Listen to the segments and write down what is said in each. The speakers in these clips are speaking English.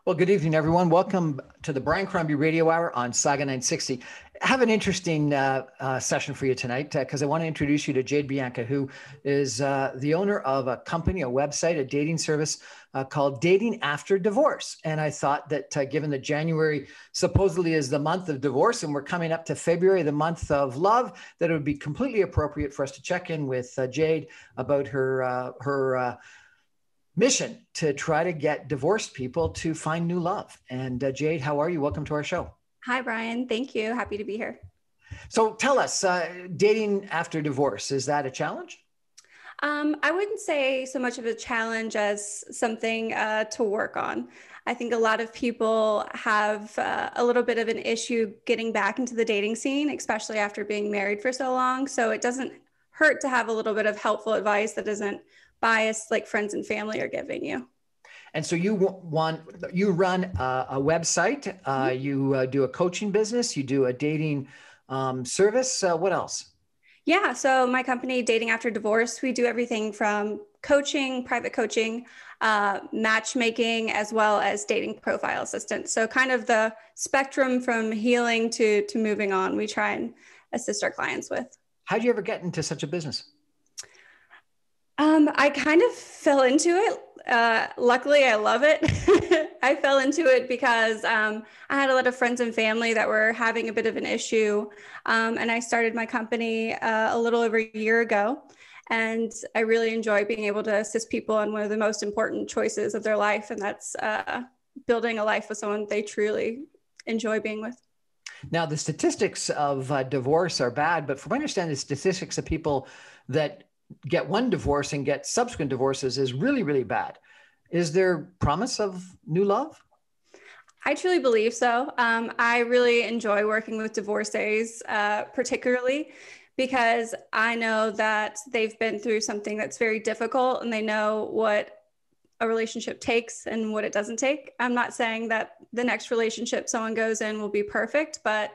Well, good evening, everyone. Welcome to the Brian Crombie Radio Hour on Saga 960. I have an interesting session for you tonight because I want to introduce you to Jade Bianca, who is the owner of a company, a website, a dating service called Dating After Divorce. And I thought that given that January supposedly is the month of divorce and we're coming up to February, the month of love, that it would be completely appropriate for us to check in with Jade about her mission to try to get divorced people to find new love. And Jade, how are you? Welcome to our show. Hi, Brian. Thank you. Happy to be here. So tell us, dating after divorce, is that a challenge? I wouldn't say so much of a challenge as something to work on. I think a lot of people have a little bit of an issue getting back into the dating scene, especially after being married for so long. So it doesn't hurt to have a little bit of helpful advice that isn't biased like friends and family are giving you. And so you run a website, you do a coaching business, you do a dating service. What else? Yeah, so my company, Dating After Divorce, we do everything from coaching, private coaching, matchmaking, as well as dating profile assistance. So kind of the spectrum from healing to moving on, we try and assist our clients with. How did you ever get into such a business? I kind of fell into it. Luckily, I love it. I fell into it because I had a lot of friends and family that were having a bit of an issue. And I started my company a little over a year ago. And I really enjoy being able to assist people on one of the most important choices of their life. And that's building a life with someone they truly enjoy being with. Now, the statistics of divorce are bad, but from my understanding, the statistics of people that get one divorce and get subsequent divorces is really, really bad. Is there promise of new love? I truly believe so. I really enjoy working with divorcees, particularly because I know that they've been through something that's very difficult and they know what a relationship takes and what it doesn't take. I'm not saying that the next relationship someone goes in will be perfect, but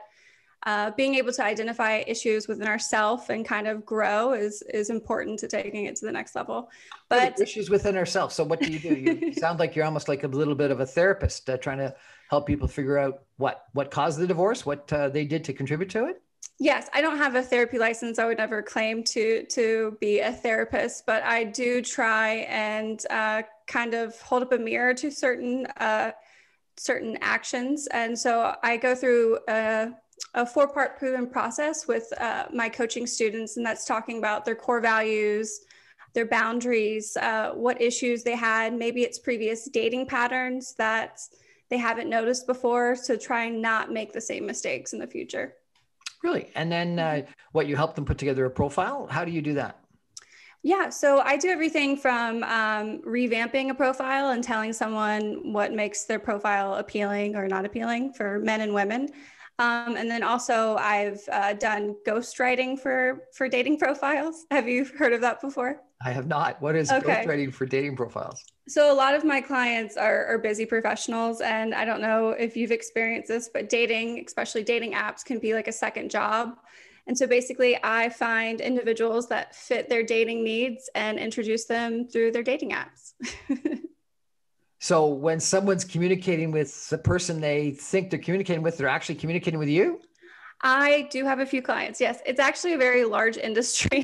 being able to identify issues within ourselves and kind of grow is important to taking it to the next level. But issues within ourselves. So what do? You sound like you're almost like a little bit of a therapist trying to help people figure out what caused the divorce, what they did to contribute to it. Yes, I don't have a therapy license. I would never claim to be a therapist, but I do try and kind of hold up a mirror to certain actions. And so I go through a 4-part proven process with my coaching students, and that's talking about their core values, their boundaries, what issues they had. Maybe it's previous dating patterns that they haven't noticed before, so try and not make the same mistakes in the future. Really? And then you help them put together a profile? How do you do that? Yeah, so I do everything from revamping a profile and telling someone what makes their profile appealing or not appealing for men and women. And then also I've done ghostwriting for dating profiles. Have you heard of that before? I have not. What is ghostwriting for dating profiles? So a lot of my clients are busy professionals, and I don't know if you've experienced this, but dating, especially dating apps, can be like a second job. And so basically I find individuals that fit their dating needs and introduce them through their dating apps. So when someone's communicating with the person they think they're communicating with, they're actually communicating with you? I do have a few clients. Yes. It's actually a very large industry.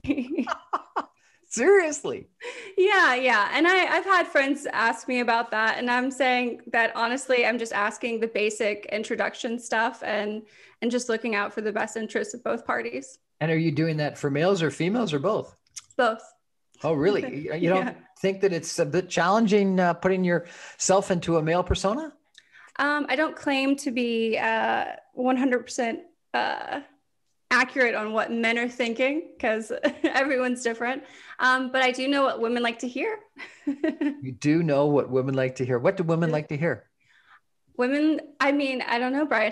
Seriously? Yeah. And I've had friends ask me about that. And I'm saying that honestly, I'm just asking the basic introduction stuff and just looking out for the best interests of both parties. And are you doing that for males or females or both? Both. Oh, really? You don't think that it's a bit challenging putting yourself into a male persona? I don't claim to be 100% accurate on what men are thinking because everyone's different. But I do know what women like to hear. You do know what women like to hear. What do women like to hear? Women, I mean, I don't know, Brian,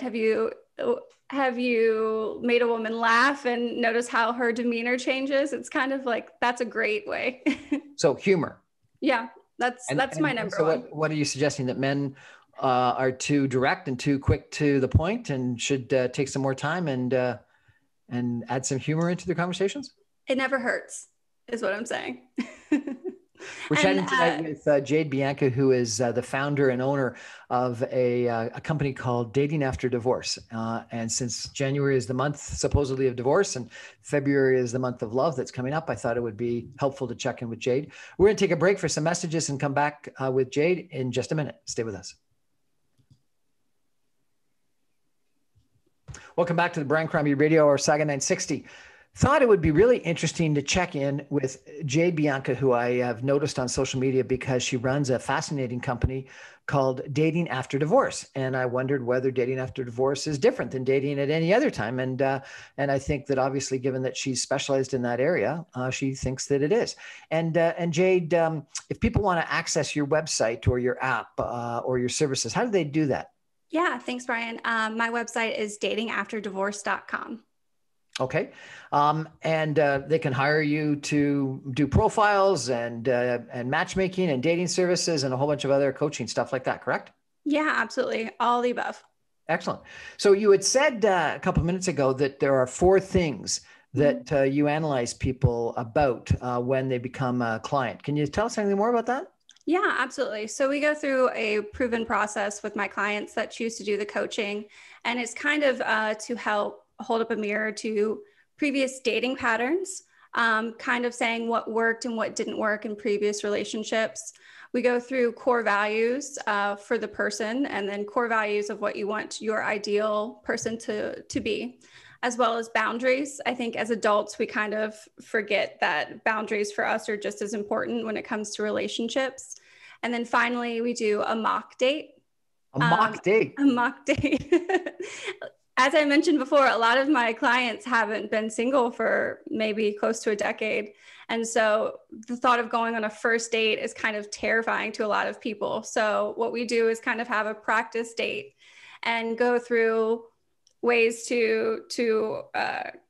have you made a woman laugh and notice how her demeanor changes? It's kind of like, that's a great way. So humor. Yeah, that's my number one. What are you suggesting, that men are too direct and too quick to the point and should take some more time and add some humor into their conversations? It never hurts, is what I'm saying. We're And chatting tonight with Jade Bianca, who is the founder and owner of a company called Dating After Divorce. And since January is the month supposedly of divorce and February is the month of love that's coming up, I thought it would be helpful to check in with Jade. We're going to take a break for some messages and come back with Jade in just a minute. Stay with us. Welcome back to the Brian Crombie Radio Hour, Saga 960. Thought it would be really interesting to check in with Jade Bianca, who I have noticed on social media because she runs a fascinating company called Dating After Divorce. And I wondered whether dating after divorce is different than dating at any other time. And I think that obviously, given that she's specialized in that area, she thinks that it is. And Jade, if people want to access your website or your app or your services, how do they do that? Yeah, thanks, Brian. My website is datingafterdivorce.com. Okay. And they can hire you to do profiles and matchmaking and dating services and a whole bunch of other coaching stuff like that, correct? Yeah, absolutely. All the above. Excellent. So you had said a couple of minutes ago that there are 4 things that you analyze people about when they become a client. Can you tell us anything more about that? Yeah, absolutely. So we go through a proven process with my clients that choose to do the coaching, and it's kind of to help hold up a mirror to previous dating patterns, kind of saying what worked and what didn't work in previous relationships. We go through core values for the person, and then core values of what you want your ideal person to be, as well as boundaries. I think as adults, we kind of forget that boundaries for us are just as important when it comes to relationships. And then finally, we do a mock date. A mock date? A mock date. As I mentioned before, a lot of my clients haven't been single for maybe close to a decade. And so the thought of going on a first date is kind of terrifying to a lot of people. So what we do is kind of have a practice date and go through ways to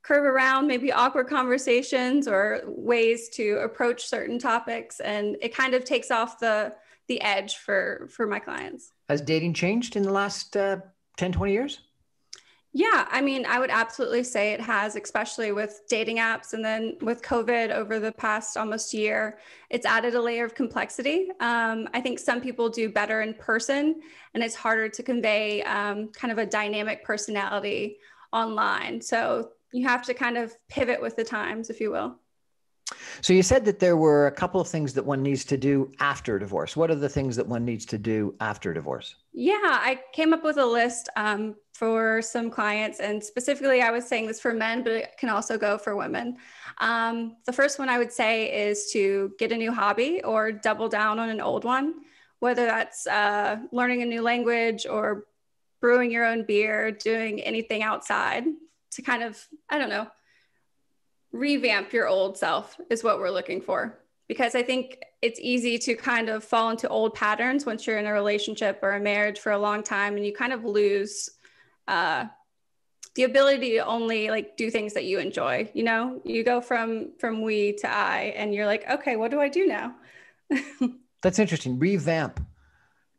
curve around maybe awkward conversations or ways to approach certain topics. And it kind of takes off the edge for my clients. Has dating changed in the last 10, 20 years? Yeah, I mean, I would absolutely say it has, especially with dating apps. And then with COVID over the past almost year, it's added a layer of complexity. I think some people do better in person, and it's harder to convey kind of a dynamic personality online. So you have to kind of pivot with the times, if you will. So you said that there were a couple of things that one needs to do after divorce. What are the things that one needs to do after divorce? Yeah, I came up with a list for some clients, and specifically I was saying this for men, but it can also go for women. The first one I would say is to get a new hobby or double down on an old one, whether that's learning a new language or brewing your own beer, doing anything outside to kind of, I don't know, revamp your old self is what we're looking for. Because I think it's easy to kind of fall into old patterns once you're in a relationship or a marriage for a long time, and you kind of lose the ability to only like do things that you enjoy. You know, you go from we to I, and you're like, okay, what do I do now? That's interesting. Revamp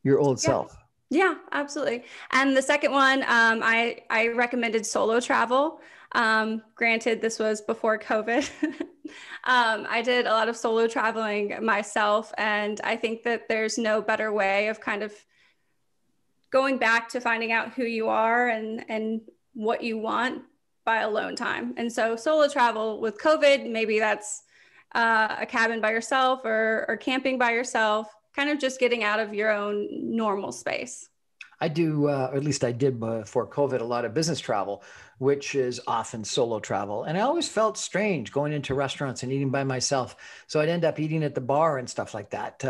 your old self. Yeah, absolutely. And the second one, I recommended solo travel. Granted, this was before COVID. I did a lot of solo traveling myself, and I think that there's no better way of kind of going back to finding out who you are and what you want by alone time. And so solo travel with COVID, maybe that's a cabin by yourself or camping by yourself, kind of just getting out of your own normal space. I do, or at least I did before COVID, a lot of business travel, which is often solo travel. And I always felt strange going into restaurants and eating by myself. So I'd end up eating at the bar and stuff like that.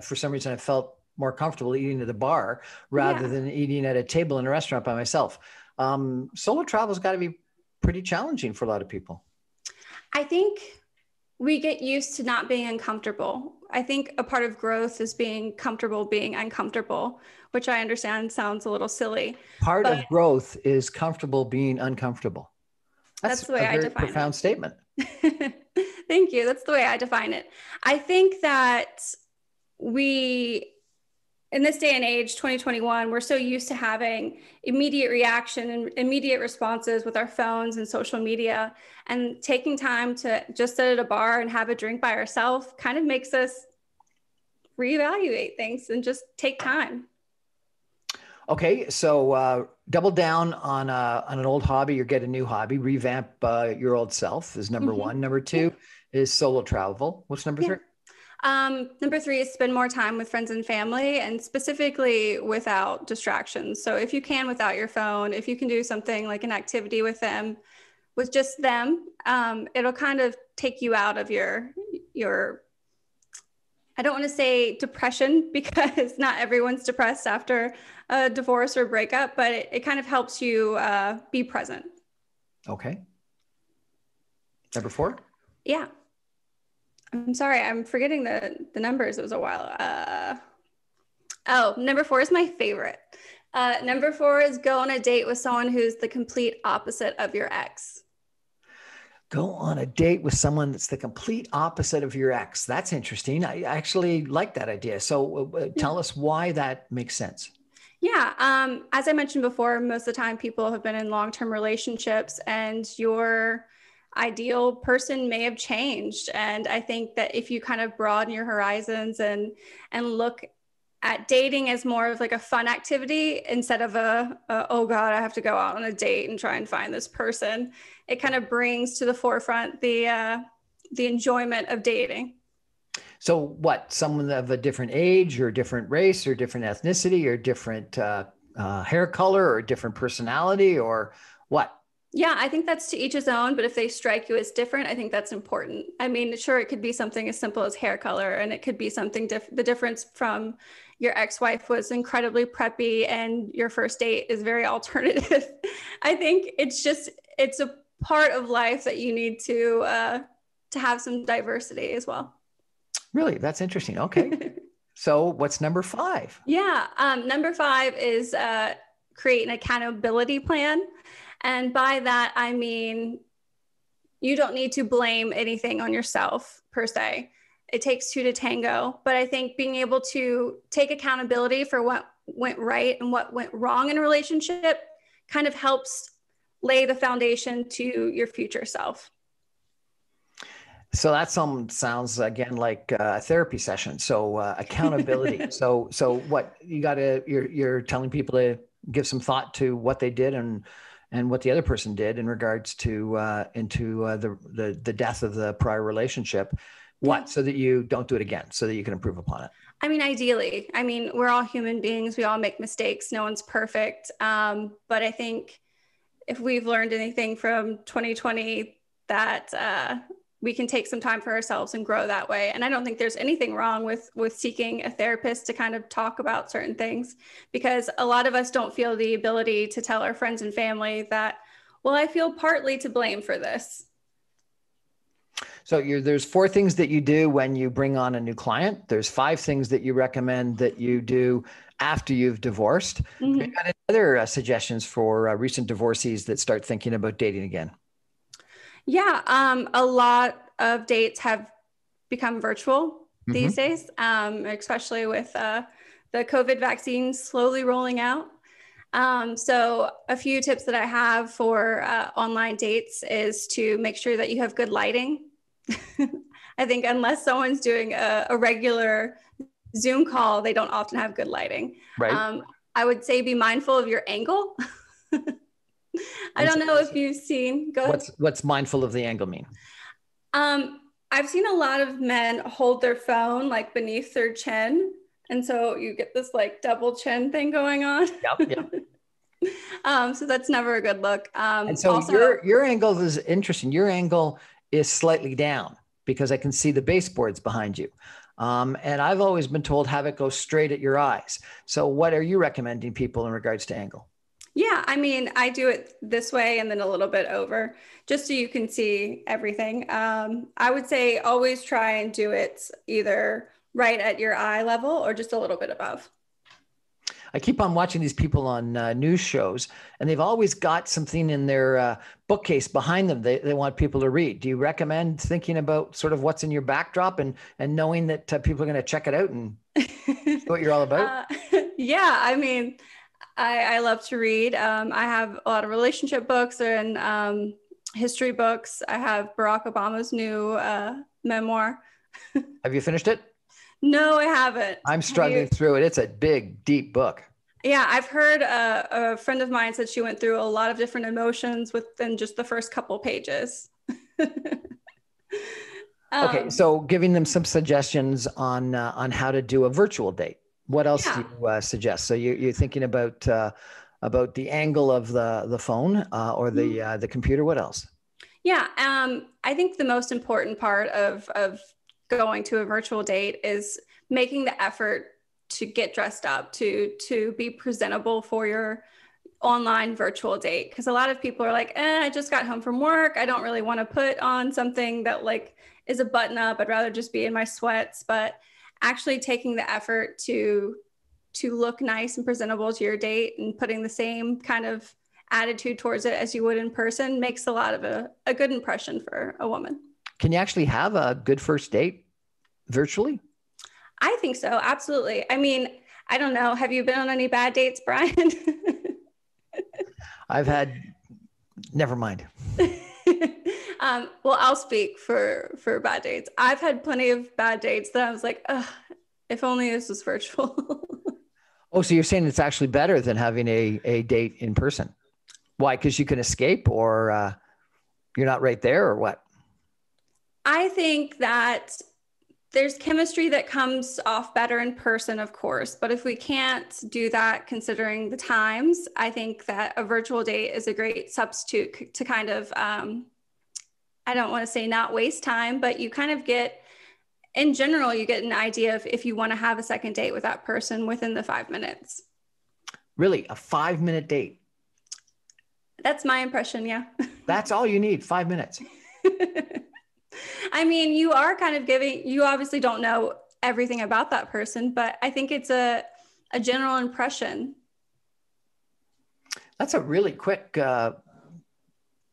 For some reason, I felt more comfortable eating at the bar rather than eating at a table in a restaurant by myself. Solo travel has got to be pretty challenging for a lot of people. I think we get used to not being uncomfortable. I think a part of growth is being comfortable being uncomfortable, which I understand sounds a little silly. Part of growth is comfortable being uncomfortable. That's the way I define it. A very profound statement. Thank you. That's the way I define it. I think that we in this day and age, 2021, we're so used to having immediate reaction and immediate responses with our phones and social media. And taking time to just sit at a bar and have a drink by ourselves kind of makes us reevaluate things and just take time. Okay, so double down on an old hobby or get a new hobby. Revamp your old self is number one. Number two is solo travel. What's number three? Number three is spend more time with friends and family, and specifically without distractions. So if you can, without your phone, if you can do something like an activity with them, with just them, it'll kind of take you out of your, I don't want to say depression, because not everyone's depressed after a divorce or breakup, but it kind of helps you be present. Okay. Number four? Yeah. I'm sorry, I'm forgetting the numbers. It was a while. Number four is my favorite. Number four is go on a date with someone who's the complete opposite of your ex. Go on a date with someone that's the complete opposite of your ex. That's interesting. I actually like that idea. So tell us why that makes sense. Yeah. As I mentioned before, most of the time people have been in long-term relationships, and your ideal person may have changed. And I think that if you kind of broaden your horizons and look at dating as more of like a fun activity instead of oh God, I have to go out on a date and try and find this person, it kind of brings to the forefront the enjoyment of dating. So what, someone of a different age or different race or different ethnicity or different hair color or different personality or what? Yeah, I think that's to each his own, but if they strike you as different, I think that's important. I mean, sure, it could be something as simple as hair color, and it could be something the difference from your ex-wife was incredibly preppy and your first date is very alternative. I think it's a part of life that you need to have some diversity as well. Really? That's interesting. Okay. So what's number five? Yeah. Number five is create an accountability plan. And by that, I mean, you don't need to blame anything on yourself per se. It takes two to tango. But I think being able to take accountability for what went right and what went wrong in a relationship kind of helps lay the foundation to your future self. So that sounds again like a therapy session. So accountability. So what you're telling people to give some thought to what they did and what the other person did in regards to the death of the prior relationship. What? Yeah. So that you don't do it again, so that you can improve upon it. I mean, ideally, we're all human beings. We all make mistakes. No one's perfect. But I think if we've learned anything from 2020, that we can take some time for ourselves and grow that way. And I don't think there's anything wrong with seeking a therapist to kind of talk about certain things, because a lot of us don't feel the ability to tell our friends and family that, well, I feel partly to blame for this. So there's four things that you do when you bring on a new client. There's five things that you recommend that you do after you've divorced. Mm-hmm. Have you got any other suggestions for recent divorcees that start thinking about dating again? Yeah, a lot of dates have become virtual these days, especially with the COVID vaccine slowly rolling out. So a few tips that I have for online dates is to make sure that you have good lighting. I think unless someone's doing a regular Zoom call, they don't often have good lighting. Right. I would say be mindful of your angle. I don't know if you've seen. Go ahead. What's mindful of the angle mean? I've seen a lot of men hold their phone like beneath their chin, and so you get this like double chin thing going on. Yep. So that's never a good look. And so also, your angle is interesting. Your angle is slightly down because I can see the baseboards behind you. And I've always been told have it go straight at your eyes. So what are you recommending people in regards to angle? Yeah, I do it this way and then a little bit over just so you can see everything. I would say always try and do it either right at your eye level or just a little bit above. I keep on watching these people on news shows, and they've always got something in their bookcase behind them they want people to read. Do you recommend thinking about sort of what's in your backdrop and knowing that people are going to check it out and see what you're all about? Yeah, I mean, I love to read. I have a lot of relationship books and history books. I have Barack Obama's new memoir. Have you finished it? No, I haven't. I'm struggling through it. It's a big, deep book. Yeah, I've heard a friend of mine said she went through a lot of different emotions within just the first couple pages. Okay, so giving them some suggestions on how to do a virtual date. What else do you suggest? So you're thinking about the angle of the phone or the computer. What else? Yeah, I think the most important part of going to a virtual date is making the effort to get dressed up, to be presentable for your online virtual date. Because a lot of people are like, I just got home from work. I don't really want to put on something that like is a button up. I'd rather just be in my sweats. But actually taking the effort to look nice and presentable to your date and putting the same kind of attitude towards it as you would in person makes a lot of a good impression for a woman. Can you actually have a good first date virtually? I think so. Absolutely. I mean, I don't know. Have you been on any bad dates, Brian? Never mind. Well, I'll speak for bad dates. I've had plenty of bad dates that I was like, if only this was virtual. Oh, so you're saying it's actually better than having a date in person? Why? Because you can escape, or you're not right there, or what? I think that there's chemistry that comes off better in person, of course. But if we can't do that, considering the times, I think that a virtual date is a great substitute to kind of, I don't want to say not waste time, but you kind of get, in general, you get an idea of if you want to have a second date with that person within the 5 minutes. Really? A 5-minute date? That's my impression, yeah. That's all you need, 5 minutes. I mean, you are kind of you obviously don't know everything about that person, but I think it's a general impression. That's a really quick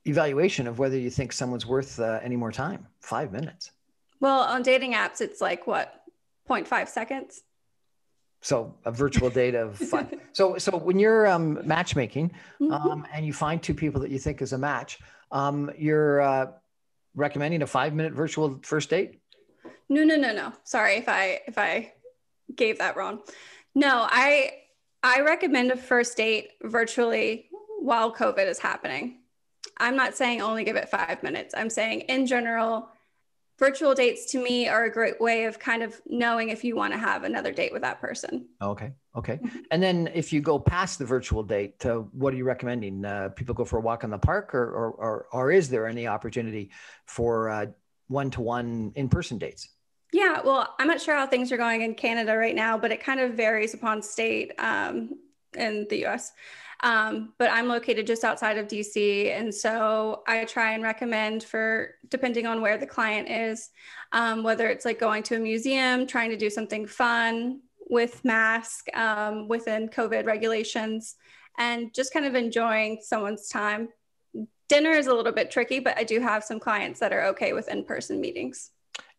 evaluation of whether you think someone's worth any more time. 5 minutes. Well, on dating apps, it's like what, 0.5 seconds? So a virtual date of 5. So when you're matchmaking and you find two people that you think is a match, you're recommending a 5-minute virtual first date? No. Sorry if I gave that wrong. No, I recommend a first date virtually while COVID is happening. I'm not saying only give it 5 minutes. I'm saying in general, virtual dates to me are a great way of kind of knowing if you want to have another date with that person. Okay. And then if you go past the virtual date, what are you recommending? People go for a walk in the park, or is there any opportunity for one-to-one in-person dates? Yeah, well, I'm not sure how things are going in Canada right now, but it kind of varies upon state in the US. But I'm located just outside of DC. And so I try and recommend depending on where the client is, whether it's like going to a museum, trying to do something fun with mask within COVID regulations, and just kind of enjoying someone's time. Dinner is a little bit tricky, but I do have some clients that are okay with in-person meetings.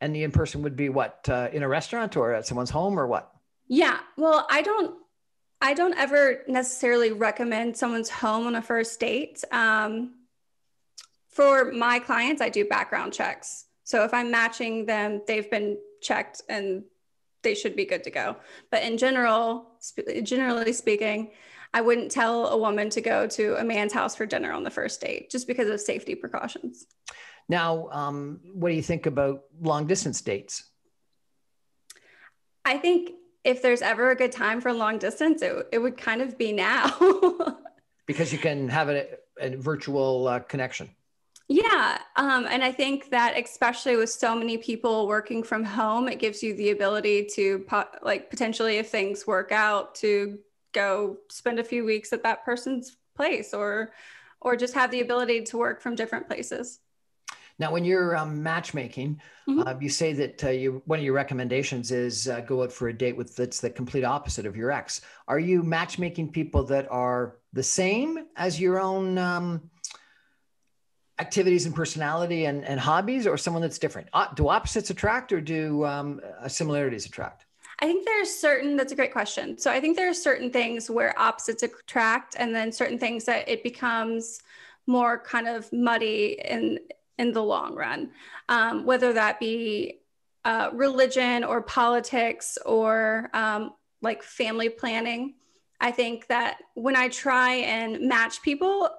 And the in-person would be what, in a restaurant or at someone's home, or what? Yeah, well, I don't ever necessarily recommend someone's home on a first date. For my clients, I do background checks. So if I'm matching them, they've been checked and they should be good to go. But generally speaking, I wouldn't tell a woman to go to a man's house for dinner on the first date, just because of safety precautions. Now, what do you think about long distance dates? I think if there's ever a good time for long distance, it would kind of be now. Because you can have a virtual connection. Yeah. And I think that especially with so many people working from home, it gives you the ability to potentially, if things work out, to go spend a few weeks at that person's place or just have the ability to work from different places. Now, when you're matchmaking, you say that one of your recommendations is go out for a date that's the complete opposite of your ex. Are you matchmaking people that are the same as your own activities and personality and hobbies, or someone that's different? Do opposites attract, or do similarities attract? I think that's a great question. So I think there are certain things where opposites attract, and then certain things that it becomes more kind of muddy in the long run, whether that be religion or politics or like family planning. I think that when I try and match people,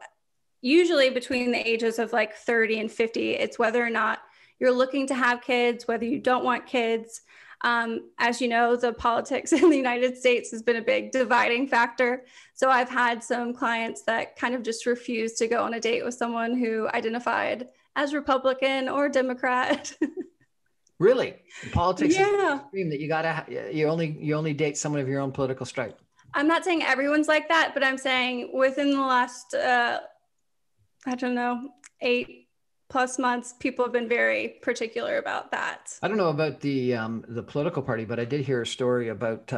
usually between the ages of like 30 and 50, it's whether or not you're looking to have kids, whether you don't want kids. As you know, the politics in the United States has been a big dividing factor. So I've had some clients that kind of just refuse to go on a date with someone who identified as Republican or Democrat. Really? Politics is Yeah. extreme that you only date someone of your own political stripe. I'm not saying everyone's like that, but I'm saying within the last, I don't know, 8+ months, people have been very particular about that. I don't know about the political party, but I did hear a story about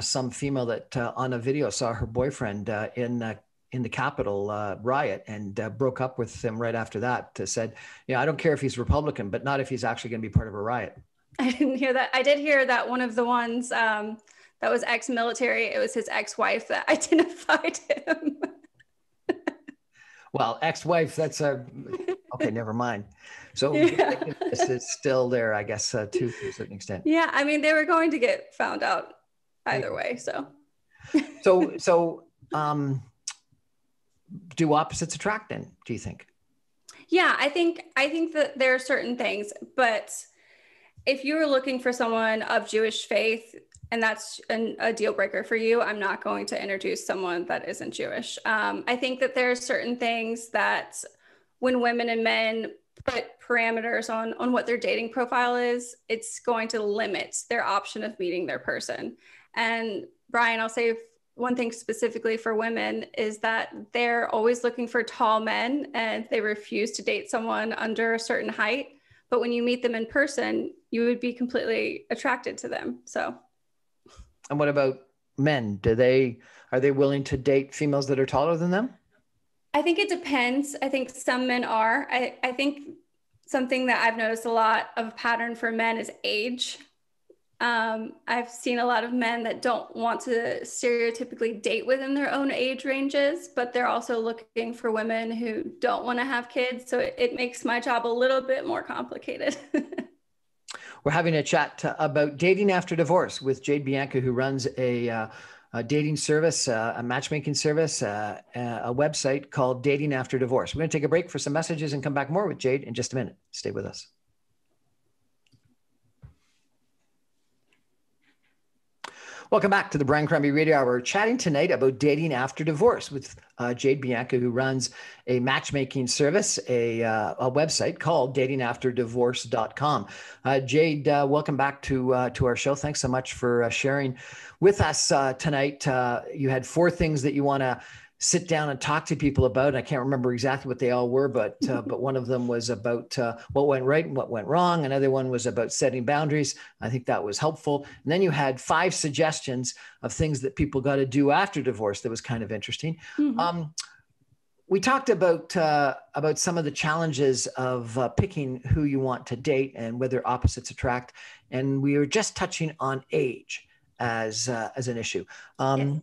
some female that on a video saw her boyfriend in the Capitol riot and broke up with him right after that. Said, I don't care if he's Republican, but not if he's actually going to be part of a riot. I didn't hear that. I did hear that one of the ones that was ex-military, it was his ex-wife that identified him. Well, ex-wife, that's okay, never mind. So this is still there, I guess, too, to a certain extent. Yeah, I mean, they were going to get found out either way, so. So do opposites attract then, do you think? Yeah, I think that there are certain things, but if you're looking for someone of Jewish faith and that's a deal breaker for you, I'm not going to introduce someone that isn't Jewish. I think that there are certain things that when women and men put parameters on what their dating profile is, it's going to limit their option of meeting their person. And Brian, I'll say one thing specifically for women is that they're always looking for tall men and they refuse to date someone under a certain height. But when you meet them in person, you would be completely attracted to them. So. And what about men? Are they willing to date females that are taller than them? I think it depends. I think some men are. I think something that I've noticed a lot of a pattern for men is age. I've seen a lot of men that don't want to stereotypically date within their own age ranges, but they're also looking for women who don't want to have kids. So it makes my job a little bit more complicated. We're having a chat about dating after divorce with Jade Bianca, who runs a dating service, a matchmaking service, a website called Dating After Divorce. We're going to take a break for some messages and come back more with Jade in just a minute. Stay with us. Welcome back to the Brian Crombie Radio Hour. We're chatting tonight about dating after divorce with Jade Bianca, who runs a matchmaking service, a website called datingafterdivorce.com. Jade, welcome back to our show. Thanks so much for sharing with us tonight. You had 4 things that you want to sit down and talk to people about. I can't remember exactly what they all were, but one of them was about what went right and what went wrong. Another one was about setting boundaries. I think that was helpful. And then you had 5 suggestions of things that people got to do after divorce. That was kind of interesting. Mm-hmm. We talked about some of the challenges of picking who you want to date and whether opposites attract. And we were just touching on age as an issue. Yes.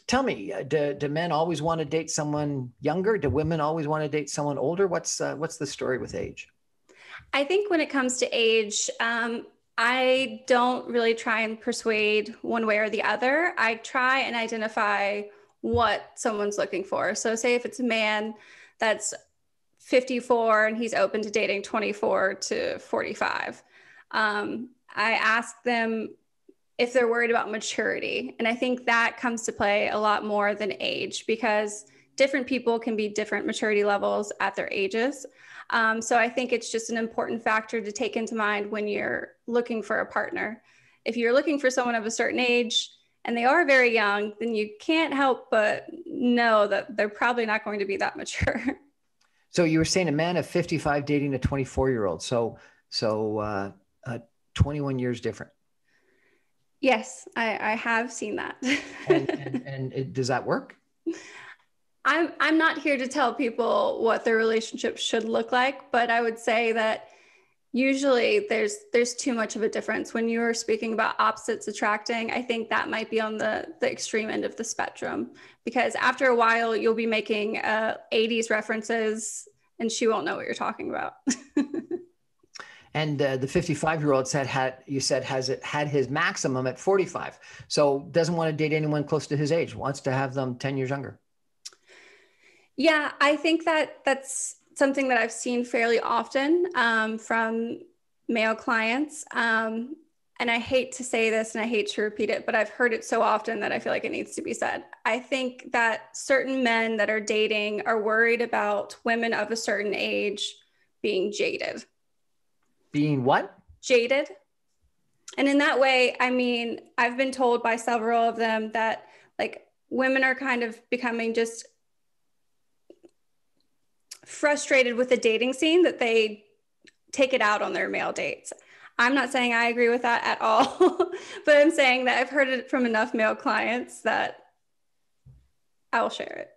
Tell me, do men always want to date someone younger? Do women always want to date someone older? What's the story with age? I think when it comes to age, I don't really try and persuade one way or the other. I try and identify what someone's looking for. So say if it's a man that's 54 and he's open to dating 24 to 45, I ask them if they're worried about maturity. And I think that comes to play a lot more than age, because different people can be different maturity levels at their ages. So I think it's just an important factor to take into mind when you're looking for a partner. If you're looking for someone of a certain age and they are very young, then you can't help but know that they're probably not going to be that mature. So you were saying a man of 55 dating a 24-year-old. So 21 years different. Yes, I have seen that. Does that work? I'm not here to tell people what their relationship should look like, but I would say that usually there's too much of a difference. When you were speaking about opposites attracting, I think that might be on the extreme end of the spectrum, because after a while you'll be making 80s references and she won't know what you're talking about. And the 55-year-old you said has had his maximum at 45. So doesn't want to date anyone close to his age, wants to have them 10 years younger. Yeah, I think that's something that I've seen fairly often from male clients. And I hate to say this and I hate to repeat it, but I've heard it so often that I feel like it needs to be said. I think that certain men that are dating are worried about women of a certain age being jaded. Being what? Jaded. And in that way, I mean, I've been told by several of them that like women are kind of becoming just frustrated with the dating scene, that they take it out on their male dates. I'm not saying I agree with that at all, but I'm saying that I've heard it from enough male clients that I will share it.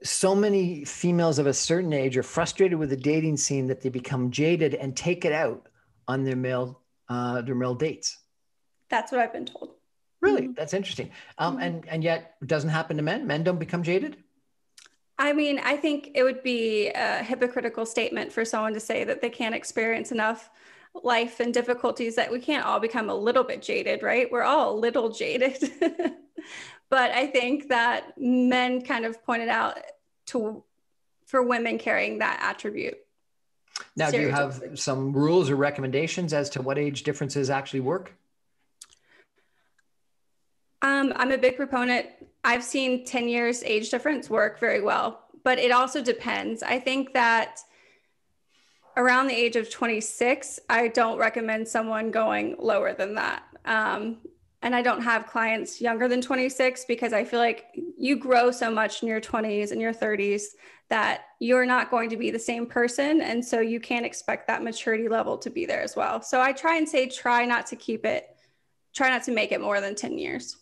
So many females of a certain age are frustrated with the dating scene that they become jaded and take it out on their male dates. That's what I've been told. Really? Mm-hmm. That's interesting. And yet it doesn't happen to men. Men don't become jaded. I mean, I think it would be a hypocritical statement for someone to say that they can't experience enough life and difficulties, that we can't all become a little bit jaded, right? We're all a little jaded. But I think that men kind of pointed out for women carrying that attribute. Now, do you have some rules or recommendations as to what age differences actually work? I'm a big proponent. I've seen 10 years age difference work very well, but it also depends. I think that around the age of 26, I don't recommend someone going lower than that. And I don't have clients younger than 26 because I feel like you grow so much in your 20s and your 30s that you're not going to be the same person. And so you can't expect that maturity level to be there as well. So I try and say, try not to make it more than 10 years.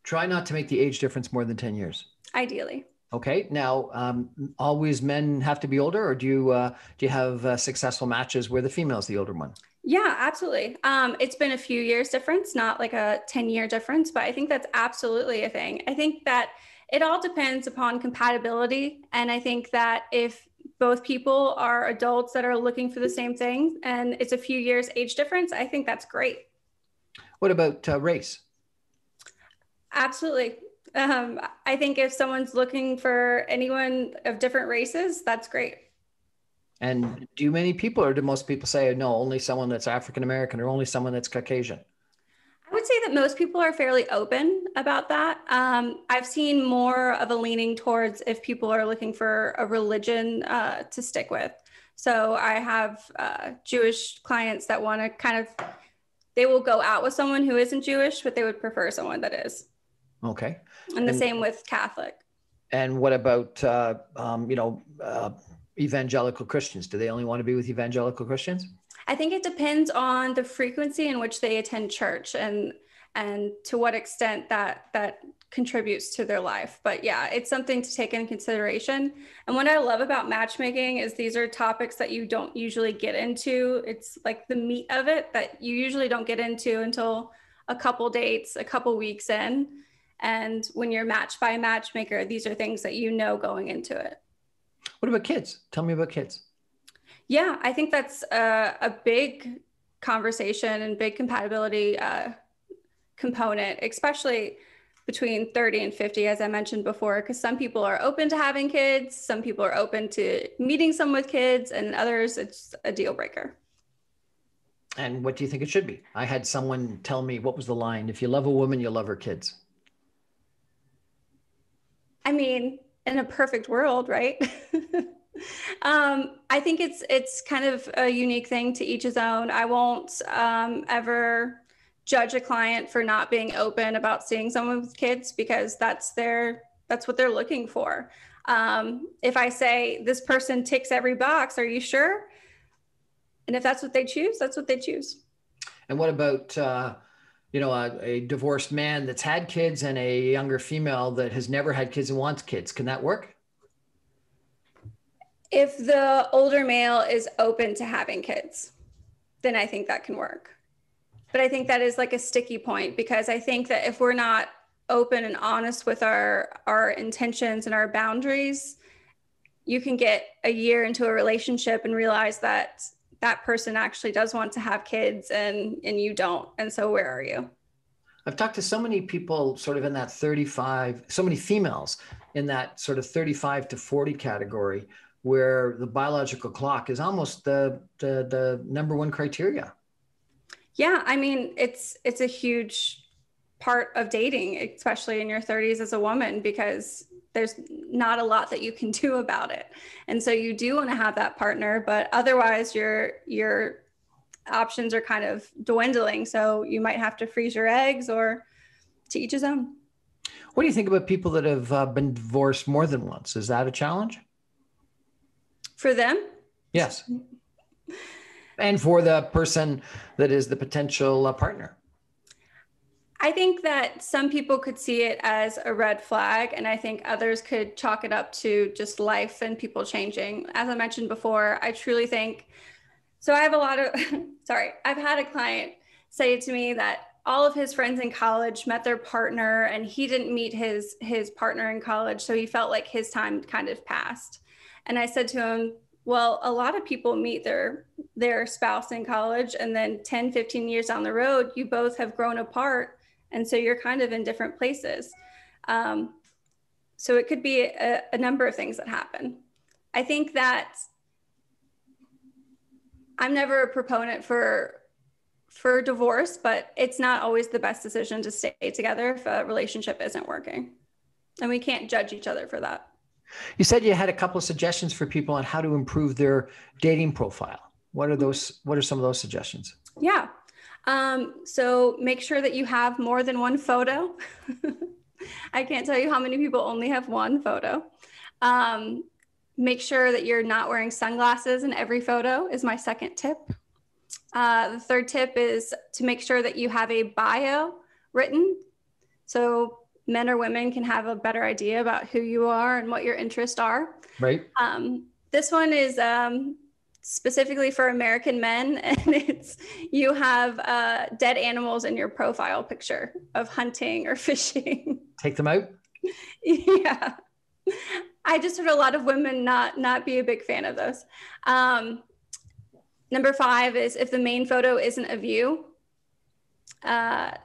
Try not to make the age difference more than 10 years. Ideally. Okay. Now, always men have to be older, or do you have successful matches where the female's the older one? Yeah, absolutely. It's been a few years difference, not like a 10-year difference, but I think that's absolutely a thing. I think that it all depends upon compatibility. And I think that if both people are adults that are looking for the same thing and it's a few years age difference, I think that's great. What about race? Absolutely. I think if someone's looking for anyone of different races, that's great. And do many people, or do most people say, no, only someone that's African-American or only someone that's Caucasian? I would say that most people are fairly open about that. I've seen more of a leaning towards if people are looking for a religion to stick with. So I have Jewish clients that want to they will go out with someone who isn't Jewish, but they would prefer someone that is. Okay. And the same with Catholic. And what about, evangelical Christians? Do they only want to be with evangelical Christians? I think it depends on the frequency in which they attend church and to what extent that contributes to their life. But yeah, it's something to take in consideration. And what I love about matchmaking is these are topics that you don't usually get into. It's like the meat of it that you usually don't get into until a couple dates, a couple weeks in. And when you're matched by a matchmaker, these are things that you know going into it. What about kids? Tell me about kids. Yeah, I think that's a big conversation and big compatibility component, especially between 30 and 50, as I mentioned before, because some people are open to having kids, some people are open to meeting someone with kids, and others, it's a deal breaker. And what do you think it should be? I had someone tell me, what was the line? If you love a woman, you love her kids. I mean, in a perfect world, right? I think it's kind of a unique thing to each his own. I won't ever judge a client for not being open about seeing someone with kids because that's what they're looking for. If I say this person ticks every box, are you sure? And if that's what they choose, that's what they choose. And what about, a divorced man that's had kids and a younger female that has never had kids and wants kids? Can that work? If the older male is open to having kids, then I think that can work. But I think that is like a sticky point, because I think that if we're not open and honest with our intentions and our boundaries, you can get a year into a relationship and realize that that person actually does want to have kids and you don't. And so where are you? I've talked to so many people sort of in that 35, so many females in that sort of 35 to 40 category, where the biological clock is almost the number one criteria. Yeah, I mean, it's a huge part of dating, especially in your 30s as a woman, because there's not a lot that you can do about it. And so you do want to have that partner, but otherwise your options are kind of dwindling. So you might have to freeze your eggs, or to each his own. What do you think about people that have been divorced more than once? Is that a challenge? For them? Yes. And for the person that is the potential partner? I think that some people could see it as a red flag, and I think others could chalk it up to just life and people changing. As I mentioned before, I truly think, so I have a lot of, I've had a client say to me that all of his friends in college met their partner and he didn't meet his partner in college. So he felt like his time kind of passed. And I said to him, well, a lot of people meet their spouse in college, and then 10, 15 years down the road, you both have grown apart. And so you're kind of in different places. So it could be a number of things that happen. I think that I'm never a proponent for divorce, but it's not always the best decision to stay together if a relationship isn't working. And we can't judge each other for that. You said you had a couple of suggestions for people on how to improve their dating profile. What are those? What are some of those suggestions? Yeah. So make sure that you have more than one photo. I can't tell you how many people only have one photo. Make sure that you're not wearing sunglasses in every photo is my second tip. The third tip is to make sure that you have a bio written, so men or women can have a better idea about who you are and what your interests are. Right. This one is specifically for American men, and it's you have dead animals in your profile picture of hunting or fishing. Take them out? Yeah. I just heard a lot of women not be a big fan of those. Number 5 is if the main photo isn't of you.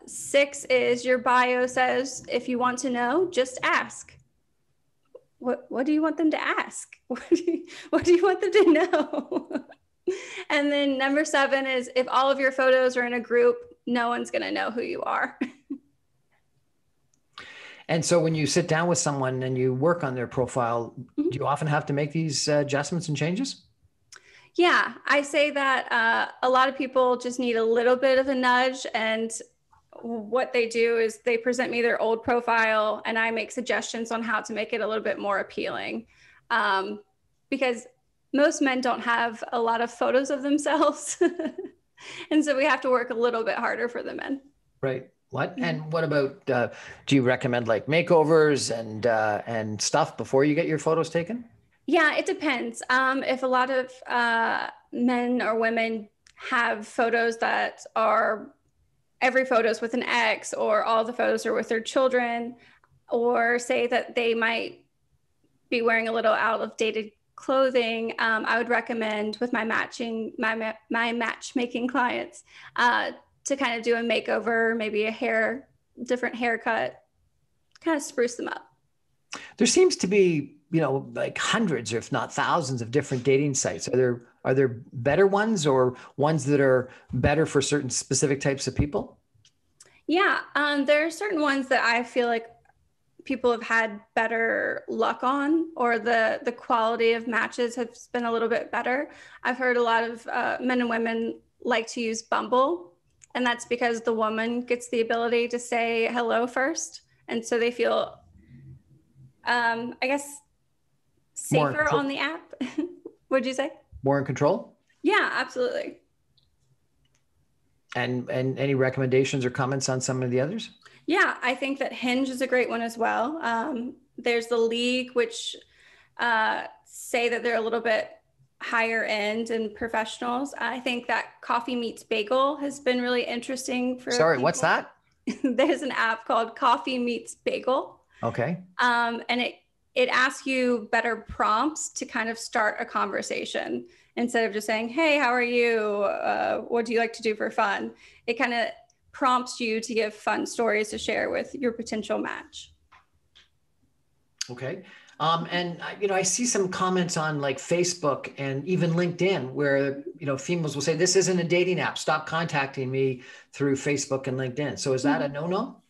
6 is your bio says, if you want to know, just ask. What do you want them to ask? What do you want them to know? And then number 7 is if all of your photos are in a group, no one's going to know who you are. And so when you sit down with someone and you work on their profile, do you often have to make these adjustments and changes? Yeah, I say that a lot of people just need a little bit of a nudge, and what they do is they present me their old profile and I make suggestions on how to make it a little bit more appealing. Because most men don't have a lot of photos of themselves. And so we have to work a little bit harder for the men. Right. And what about, do you recommend like makeovers and stuff before you get your photos taken? Yeah, it depends. If a lot of men or women have photos that are every photo's with an X, or all the photos are with their children, or say that they might be wearing a little out of dated clothing, I would recommend with my matchmaking clients to kind of do a makeover, maybe a different haircut, kind of spruce them up. There seems to be, like hundreds, if not thousands of different dating sites. Are there better ones, or ones that are better for certain specific types of people? Yeah, there are certain ones that I feel like people have had better luck on, or the quality of matches has been a little bit better. I've heard a lot of men and women like to use Bumble, and that's because the woman gets the ability to say hello first. And so they feel, I guess, Safer on the app. What'd you say? More in control? Yeah, absolutely. And any recommendations or comments on some of the others? Yeah, I think that Hinge is a great one as well. There's the League, which say that they're a little bit higher end and professionals. I think that Coffee Meets Bagel has been really interesting for Sorry, people. what's that? There's an app called Coffee Meets Bagel. Okay. And it asks you better prompts to kind of start a conversation instead of just saying, hey, how are you? What do you like to do for fun? It kind of prompts you to give fun stories to share with your potential match. Okay. And I see some comments on like Facebook and even LinkedIn where, females will say, this isn't a dating app. Stop contacting me through Facebook and LinkedIn. So is that a no-no?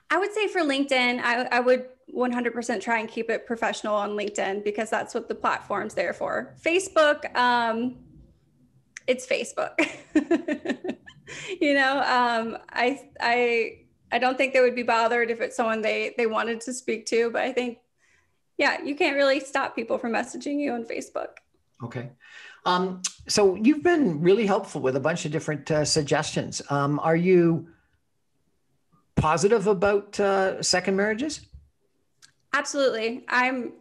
I would say for LinkedIn, I would 100% try and keep it professional on LinkedIn because that's what the platform's there for. Facebook, it's Facebook. I don't think they would be bothered if it's someone they wanted to speak to, but I think, yeah, you can't really stop people from messaging you on Facebook. Okay. So you've been really helpful with a bunch of different suggestions. Are you positive about second marriages? Absolutely. I'm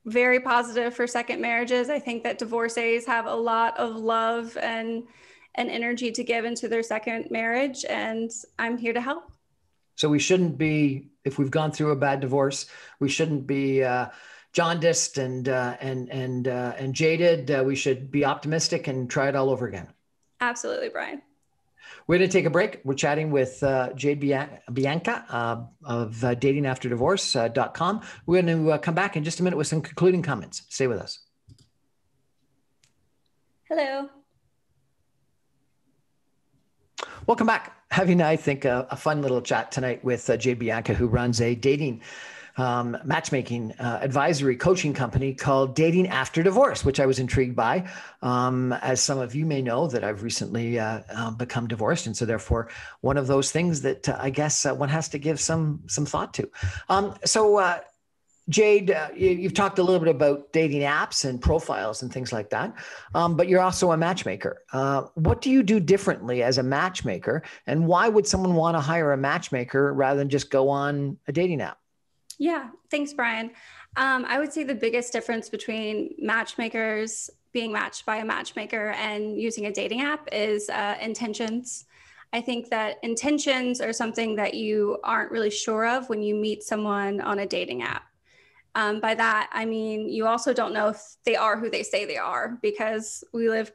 very positive for second marriages. I think that divorcees have a lot of love and energy to give into their second marriage, and I'm here to help. So we shouldn't be, if we've gone through a bad divorce, we shouldn't be jaundiced and jaded. We should be optimistic and try it all over again. Absolutely, Brian. We're going to take a break. We're chatting with Jade Bianca of datingafterdivorce.com. We're going to come back in just a minute with some concluding comments. Stay with us. Hello. Welcome back. Having, I think, a fun little chat tonight with Jade Bianca, who runs a dating matchmaking advisory coaching company called Dating After Divorce, which I was intrigued by. As some of you may know, that I've recently become divorced. And so therefore, one of those things that I guess one has to give some thought to. Jade, you've talked a little bit about dating apps and profiles and things like that, but you're also a matchmaker. What do you do differently as a matchmaker, and why would someone want to hire a matchmaker rather than just go on a dating app? Yeah, thanks, Brian. I would say the biggest difference between matchmakers being matched by a matchmaker and using a dating app is intentions. I think that intentions are something that you aren't really sure of when you meet someone on a dating app. By that, I mean, you also don't know if they are who they say they are, because we live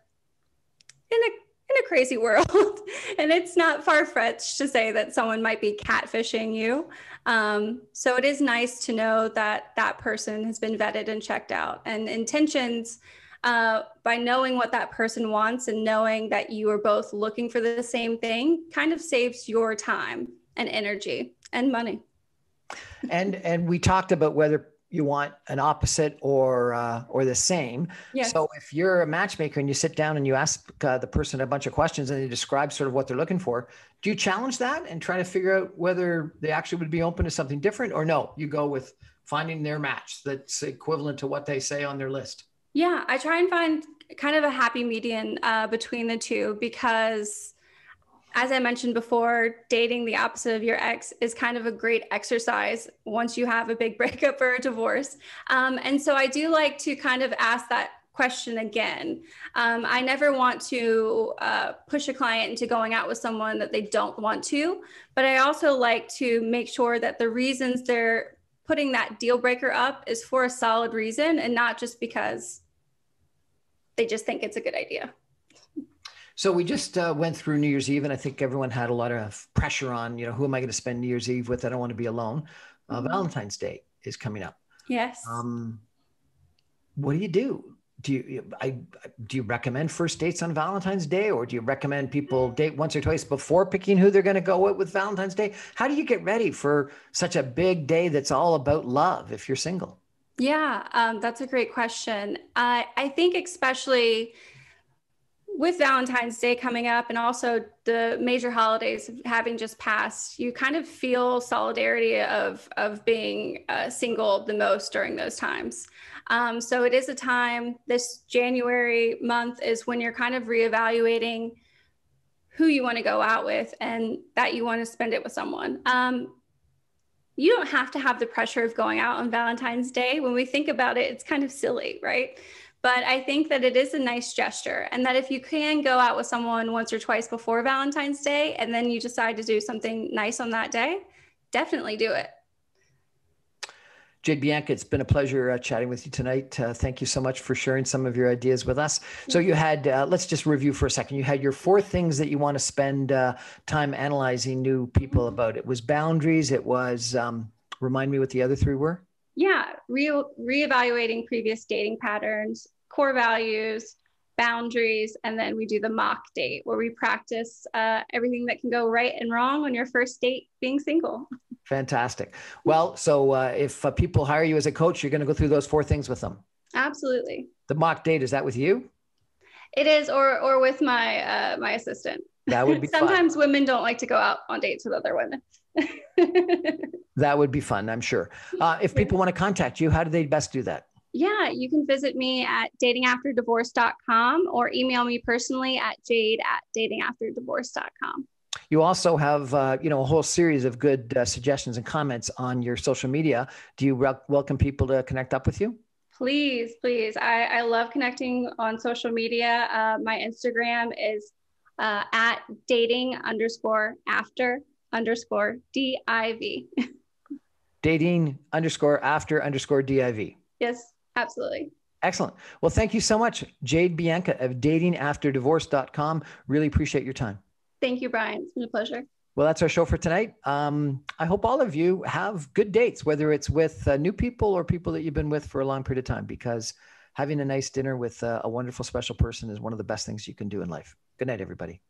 in a crazy world and it's not far-fetched to say that someone might be catfishing you. So it is nice to know that that person has been vetted and checked out. And intentions, by knowing what that person wants and knowing that you are both looking for the same thing, kind of saves your time and energy and money. And we talked about whether you want an opposite or the same. Yes. So if you're a matchmaker and you sit down and you ask the person a bunch of questions and they describe sort of what they're looking for, do you challenge that and try to figure out whether they actually would be open to something different, or no, you go with finding their match that's equivalent to what they say on their list? Yeah, I try and find kind of a happy median between the two, because as I mentioned before, dating the opposite of your ex is kind of a great exercise once you have a big breakup or a divorce. And so I do like to kind of ask that question again. I never want to push a client into going out with someone that they don't want to, but I also like to make sure that the reasons they're putting that deal breaker up is for a solid reason and not just because they just think it's a good idea. So we just went through New Year's Eve, and I think everyone had a lot of pressure on, who am I going to spend New Year's Eve with? I don't want to be alone. Valentine's Day is coming up. Yes. What do you do? Do you recommend first dates on Valentine's Day, or do you recommend people date once or twice before picking who they're going to go with Valentine's Day? How do you get ready for such a big day that's all about love if you're single? Yeah, that's a great question. I think especially with Valentine's Day coming up and also the major holidays having just passed, you kind of feel solidarity of being single the most during those times. So it is a time, this January month is when you're kind of reevaluating who you want to go out with and that you want to spend it with someone. You don't have to have the pressure of going out on Valentine's Day. When we think about it, it's kind of silly, right? But I think that it is a nice gesture, and that if you can go out with someone once or twice before Valentine's Day, and then you decide to do something nice on that day, definitely do it. Jade Bianca, it's been a pleasure chatting with you tonight. Thank you so much for sharing some of your ideas with us. So you had, let's just review for a second. You had your 4 things that you want to spend time analyzing new people about. It was boundaries. It was, remind me what the other 3 were? Yeah, reevaluating previous dating patterns, core values, boundaries, and then we do the mock date where we practice everything that can go right and wrong on your first date being single. Fantastic. Well, so if people hire you as a coach, you're going to go through those 4 things with them. Absolutely. The mock date, is that with you? It is, or with my my assistant. That would be Sometimes fun. women don't like to go out on dates with other women. That would be fun, I'm sure. If people want to contact you, how do they best do that? Yeah, you can visit me at datingafterdivorce.com or email me personally at jade@datingafterdivorce.com. You also have, a whole series of good suggestions and comments on your social media. Do you welcome people to connect up with you? Please, please. I love connecting on social media. My Instagram is at dating_after_div. Dating_after_div. Yes, absolutely. Excellent. Well, thank you so much, Jade Bianca of datingafterdivorce.com. Really appreciate your time. Thank you, Brian. It's been a pleasure. Well, that's our show for tonight. I hope all of you have good dates, whether it's with new people or people that you've been with for a long period of time, because having a nice dinner with a wonderful, special person is one of the best things you can do in life. Good night, everybody.